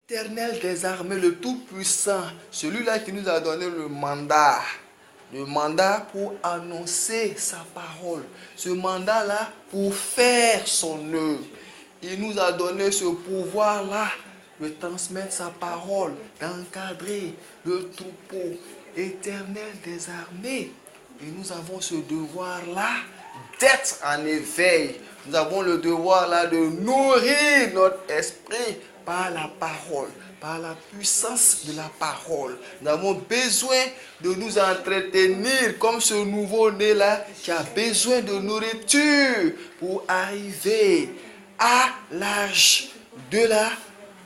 L'Éternel des armées, le Tout-Puissant, celui-là qui nous a donné le mandat pour annoncer sa parole, ce mandat-là pour faire son œuvre. Il nous a donné ce pouvoir-là de transmettre sa parole, d'encadrer le troupeau éternel des armées. Et nous avons ce devoir-là d'être en éveil. Nous avons le devoir-là de nourrir notre esprit par la parole, par la puissance de la parole. Nous avons besoin de nous entretenir comme ce nouveau-né-là qui a besoin de nourriture pour arriver à l'âge de la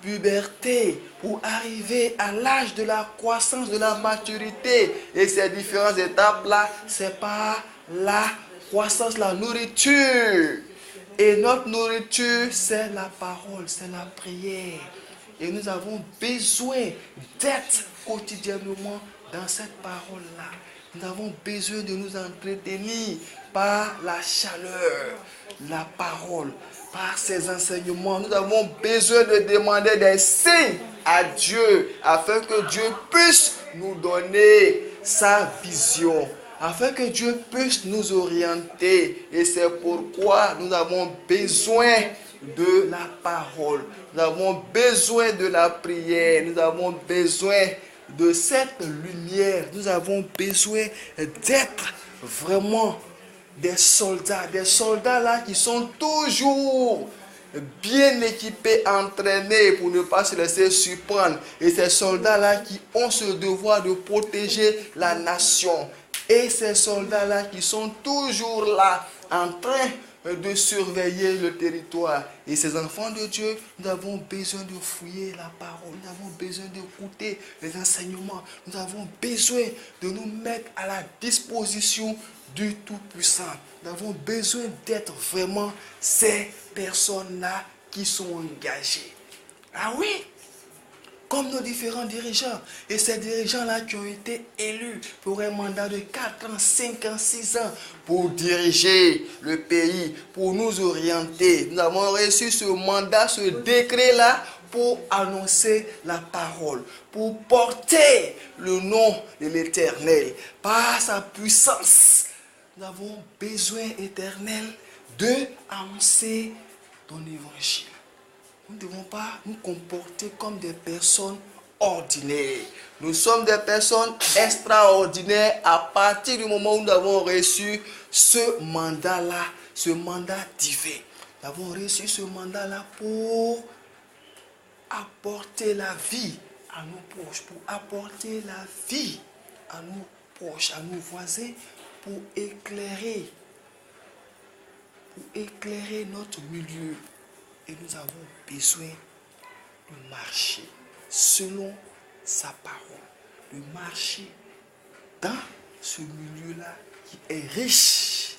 puberté, pour arriver à l'âge de la croissance, de la maturité. Et ces différentes étapes-là, c'est par la croissance, la nourriture. Et notre nourriture, c'est la parole, c'est la prière. Et nous avons besoin d'être quotidiennement dans cette parole-là. Nous avons besoin de nous entretenir par la chaleur, la parole, par ses enseignements. Nous avons besoin de demander des signes à Dieu afin que Dieu puisse nous donner sa vision, afin que Dieu puisse nous orienter. Et c'est pourquoi nous avons besoin de la parole. Nous avons besoin de la prière. Nous avons besoin de cette lumière. Nous avons besoin d'être vraiment des soldats là qui sont toujours bien équipés, entraînés pour ne pas se laisser surprendre. Et ces soldats-là qui ont ce devoir de protéger la nation. Et ces soldats-là qui sont toujours là, en train de surveiller le territoire. Et ces enfants de Dieu, nous avons besoin de fouiller la parole. Nous avons besoin d'écouter les enseignements. Nous avons besoin de nous mettre à la disposition du Tout-Puissant. Nous avons besoin d'être vraiment ces personnes-là qui sont engagées. Ah oui! Comme nos différents dirigeants. Et ces dirigeants-là qui ont été élus pour un mandat de 4 ans, 5 ans, 6 ans pour diriger le pays, pour nous orienter. Nous avons reçu ce mandat, ce décret-là pour annoncer la parole, pour porter le nom de l'Éternel. Par sa puissance, nous avons besoin, Éternel, de annoncer ton évangile. Nous ne devons pas nous comporter comme des personnes ordinaires. Nous sommes des personnes extraordinaires à partir du moment où nous avons reçu ce mandat-là, ce mandat divin. Nous avons reçu ce mandat-là pour apporter la vie à nos proches, pour apporter la vie à nos proches, à nos voisins, pour éclairer notre milieu. Et nous avons besoin de marcher selon sa parole, de marcher dans ce milieu-là qui est riche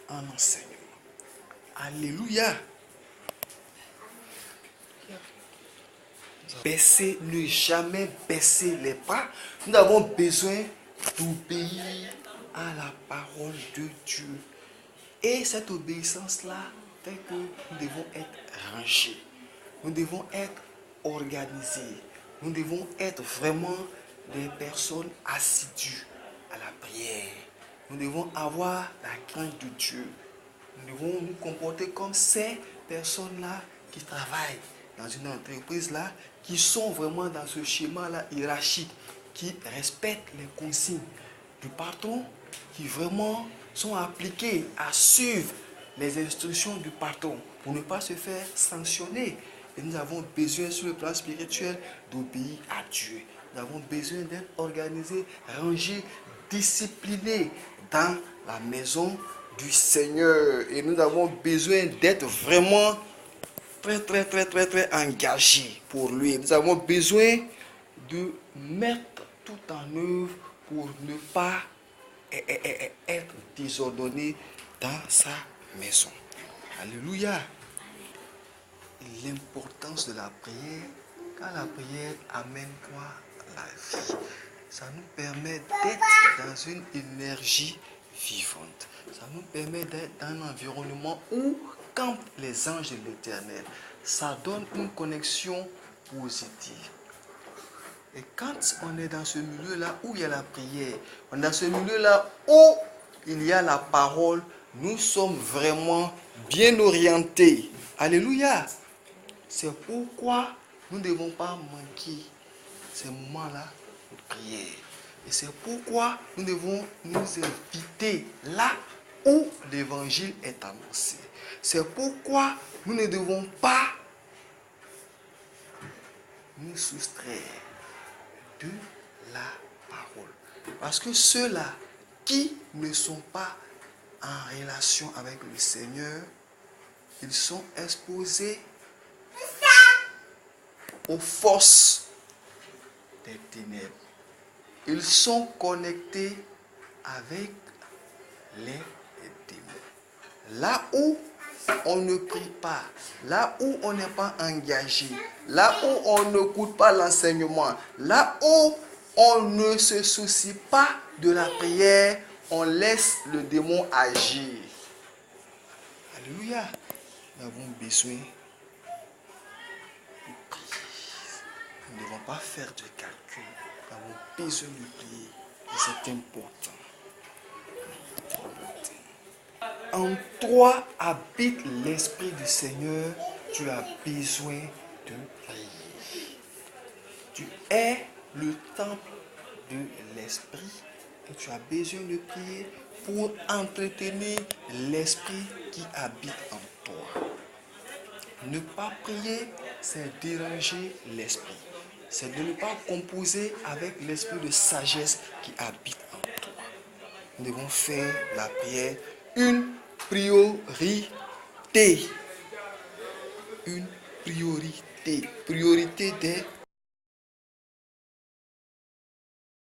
en enseignement. Alléluia. Ne jamais baisser les pas. Nous avons besoin d'obéir à la parole de Dieu. Et cette obéissance-là fait que nous devons être rangés. Nous devons être organisés. Nous devons être vraiment des personnes assidues à la prière. Nous devons avoir la crainte de Dieu. Nous devons nous comporter comme ces personnes-là qui travaillent dans une entreprise-là, qui sont vraiment dans ce schéma-là hiérarchique, qui respectent les consignes du patron, qui vraiment sont appliqués à suivre les instructions du patron pour ne pas se faire sanctionner. Et nous avons besoin sur le plan spirituel d'obéir à Dieu. Nous avons besoin d'être organisés, rangés, disciplinés dans la maison du Seigneur. Et nous avons besoin d'être vraiment très engagés pour lui. Nous avons besoin de mettre tout en œuvre pour ne pas être désordonné dans sa maison. Alléluia. L'importance de la prière, car la prière amène quoi? La vie. Ça nous permet d'être dans une énergie vivante. Ça nous permet d'être dans un environnement où, campent les anges de l'Éternel. Ça donne une connexion positive. Et quand on est dans ce milieu-là où il y a la prière, on est dans ce milieu-là où il y a la parole, nous sommes vraiment bien orientés. Alléluia. C'est pourquoi nous ne devons pas manquer ces moments-là de prière. Et c'est pourquoi nous devons nous inviter là où l'évangile est annoncé. C'est pourquoi nous ne devons pas nous soustraire de la parole. Parce que ceux-là qui ne sont pas en relation avec le Seigneur, ils sont exposés aux forces des ténèbres. Ils sont connectés avec les démons. Là où on ne prie pas, là où on n'est pas engagé, là où on n'écoute pas l'enseignement, là où on ne se soucie pas de la prière, on laisse le démon agir. Alléluia. Nous avons besoin de prier. Nous ne devons pas faire de calcul. Nous avons besoin de prier. Et c'est important. En toi habite l'Esprit du Seigneur, tu as besoin de prier. Tu es le temple de l'Esprit et tu as besoin de prier pour entretenir l'Esprit qui habite en toi. Ne pas prier, c'est déranger l'Esprit. C'est de ne pas composer avec l'Esprit de sagesse qui habite en toi. Nous devons faire la prière une priorité. Une priorité. Priorité des